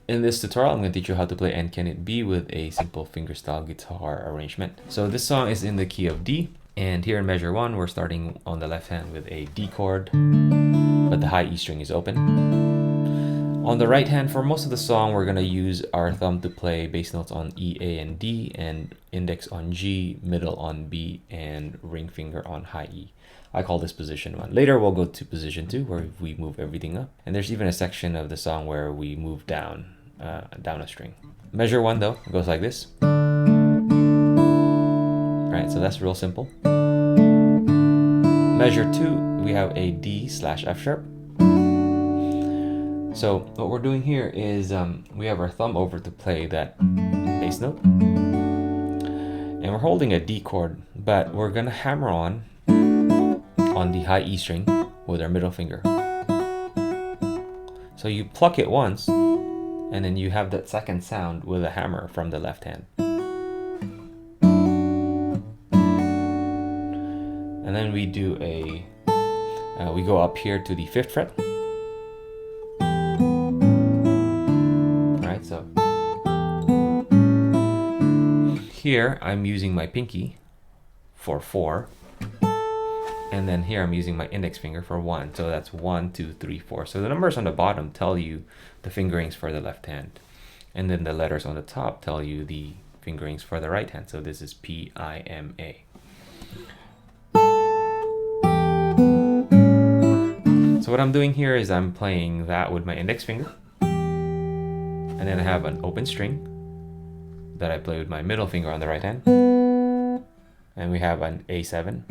In this tutorial, I'm going to teach you how to play And Can It Be with a simple fingerstyle guitar arrangement. So this song is in the key of D, and here in measure 1, we're starting on the left hand with a D chord, but the high E string is open. On the right hand, for most of the song, we're going to use our thumb to play bass notes on E, A, and D, and index on G, middle on B, and ring finger on high E. I call this position 1. Later we'll go to position 2 where we move everything up. And there's even a section of the song where we move down a string. Measure 1 though goes like this. Alright, so that's real simple. Measure 2, we have a D/F sharp. So what we're doing here is we have our thumb over to play that bass note. And we're holding a D chord, but we're gonna hammer on the high E string with our middle finger. So you pluck it once, and then you have that second sound with a hammer from the left hand. And then we do we go up here to the 5th fret. Alright, so here I'm using my pinky for 4. And then here I'm using my index finger for 1. So that's 1, 2, 3, 4. So the numbers on the bottom tell you the fingerings for the left hand. And then the letters on the top tell you the fingerings for the right hand. So this is P, I, M, A. So what I'm doing here is I'm playing that with my index finger. And then I have an open string that I play with my middle finger on the right hand. And we have an A7.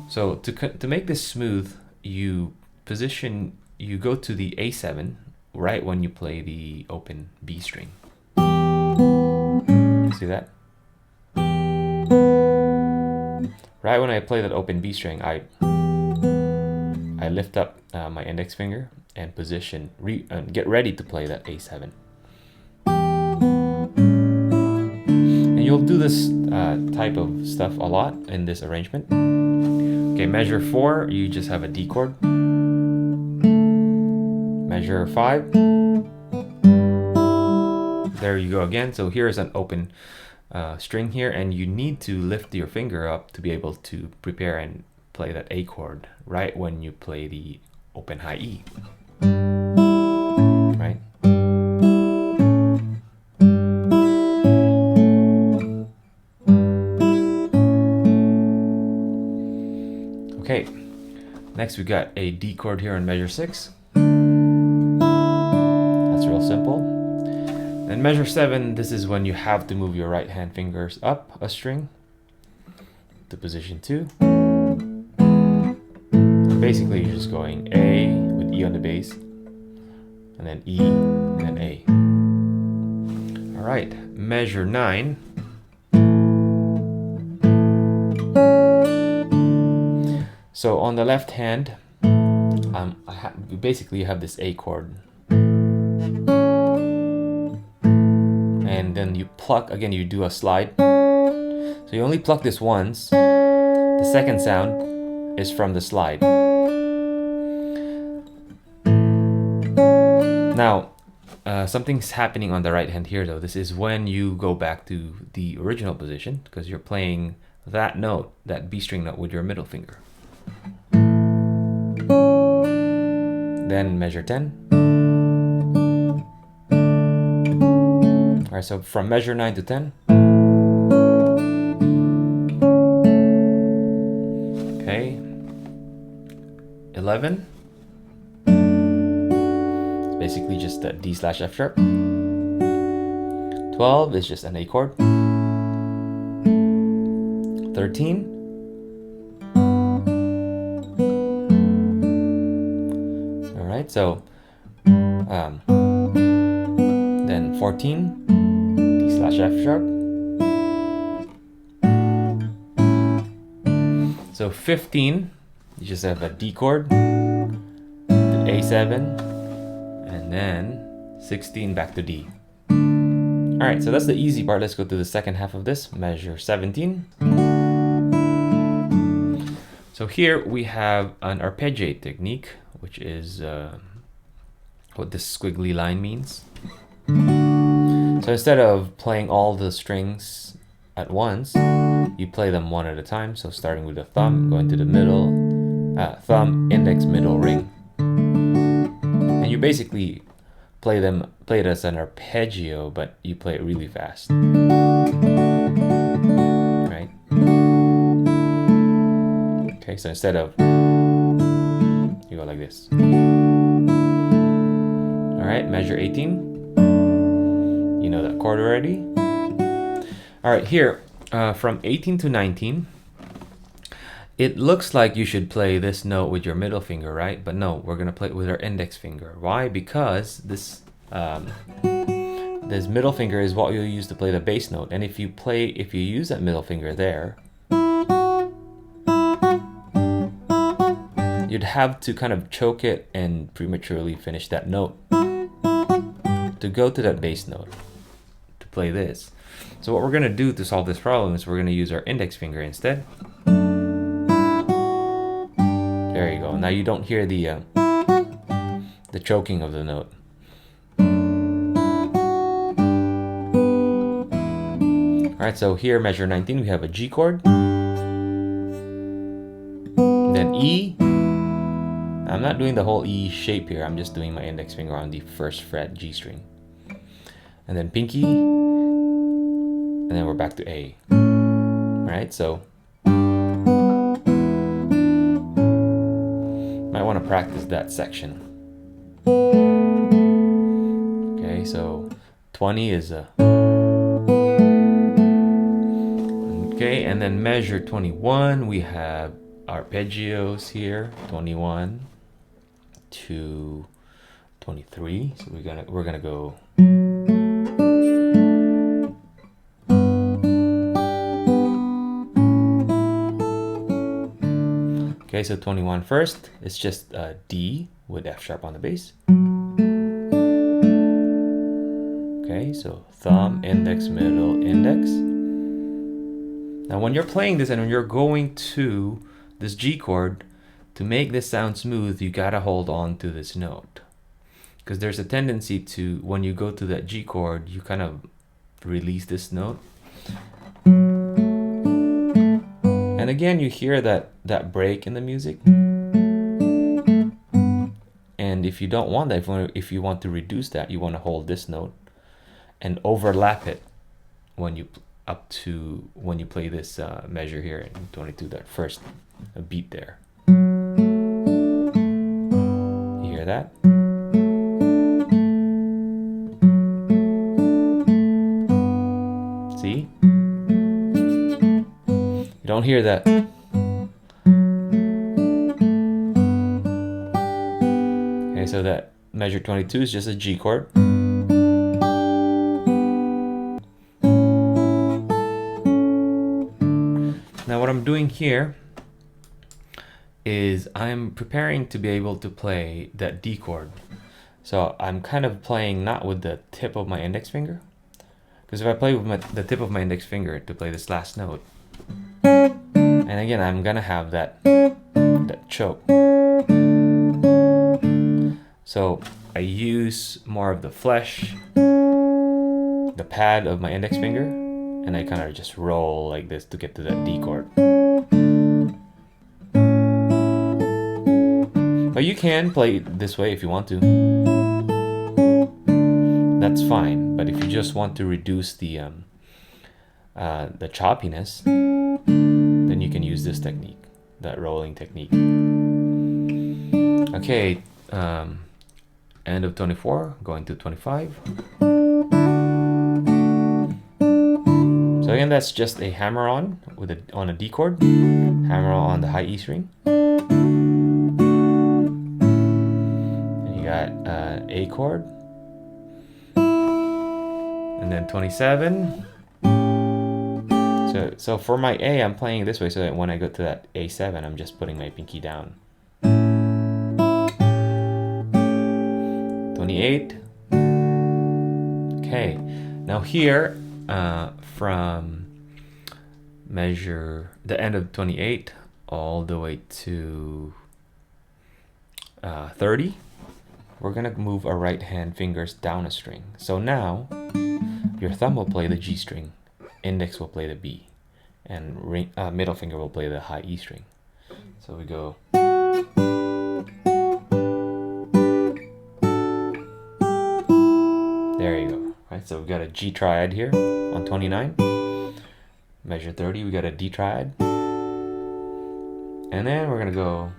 So to make this smooth, you go to the A7 right when you play the open B string. See that? Right when I play that open B string, I lift up my index finger and get ready to play that A7. And you'll do this type of stuff a lot in this arrangement. Okay, measure 4, you just have a D chord. Measure 5. There you go again. So here's an open string here, and you need to lift your finger up to be able to prepare and play that A chord right when you play the open high E. Right? Okay, next we got a D chord here in measure 6. That's real simple. And measure 7, this is when you have to move your right hand fingers up a string to position 2. And basically you're just going A with E on the bass, and then E, and then A. Alright, measure 9. So on the left hand, basically you have this A chord. And then you pluck, again you do a slide. So you only pluck this once. The second sound is from the slide. Now, something's happening on the right hand here though. This is when you go back to the original position, because you're playing that note, that B string note, with your middle finger. Then measure 10. Alright, so from measure 9 to 10. Okay. 11. It's basically just a D/F sharp. 12 is just an A chord. 13. Alright, so then 14, D/F sharp. So 15, you just have a D chord, the A7, and then 16 back to D. Alright, so that's the easy part. Let's go to the second half of this, measure 17. So here we have an arpeggiate technique, which is what this squiggly line means. So instead of playing all the strings at once, you play them one at a time. So starting with the thumb, going to the middle, thumb, index, middle, ring. And you basically play it as an arpeggio, but you play it really fast. Right? Okay, so instead of, you go like this. All right, measure 18. You know that chord already. All right, here, from 18 to 19, it looks like you should play this note with your middle finger, right? But no, we're gonna play it with our index finger. Why? Because this middle finger is what you'll use to play the bass note. And if you use that middle finger there, you'd have to kind of choke it and prematurely finish that note to go to that bass note to play this. So what we're gonna do to solve this problem is we're gonna use our index finger instead. There you go. Now you don't hear the choking of the note. All right, so here, measure 19, we have a G chord, then E. I'm not doing the whole E shape here. I'm just doing my index finger on the first fret G string, and then pinky, and then we're back to A. All right, so might want to practice that section. Okay, so 20 is a... Okay, and then measure 21, we have arpeggios here, 21 to 23. So we're gonna go... Okay, so 21 first, it's just D with F sharp on the bass. Okay, so thumb, index, middle, index. Now when you're playing this and when you're going to this G chord, to make this sound smooth, you gotta hold on to this note. Because there's a tendency to, when you go to that G chord, you kind of release this note. And again, you hear that break in the music. And if you don't want that, if you want to reduce that, you want to hold this note and overlap it when you play this measure here in 22, that first beat there. You hear that? See? You don't hear that. Okay, so that measure 22 is just a G chord. Now what I'm doing here is I'm preparing to be able to play that D chord. So I'm kind of playing not with the tip of my index finger, because if I play with the tip of my index finger to play this last note, and again I'm gonna have that choke. So I use more of the flesh, the pad of my index finger, and I kind of just roll like this to get to that D chord. But you can play it this way if you want to. That's fine. But if you just want to reduce the choppiness, then you can use this technique, that rolling technique. Okay, end of 24, going to 25. So again, that's just a hammer on on a D chord, hammer on the high E string. And you got A chord, and then 27. So for my A, I'm playing it this way, so that when I go to that A7, I'm just putting my pinky down. 28. Okay, now here, from measure the end of 28 all the way to 30, we're gonna move our right hand fingers down a string. So now your thumb will play the G string, index will play the B, and middle finger will play the high E string. So we go. There you go. Right, so we got a G triad here on 29. Measure 30, we got a D triad. And then we're gonna go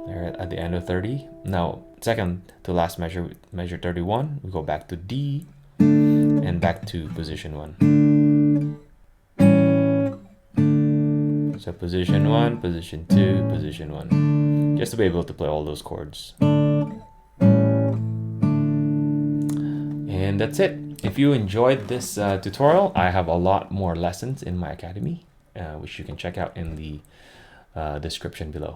there at the end of 30. Now, second to last measure, measure 31, we go back to D and back to position 1. So position 1, position 2, position 1. Just to be able to play all those chords. And that's it. If you enjoyed this tutorial, I have a lot more lessons in my academy, which you can check out in the description below.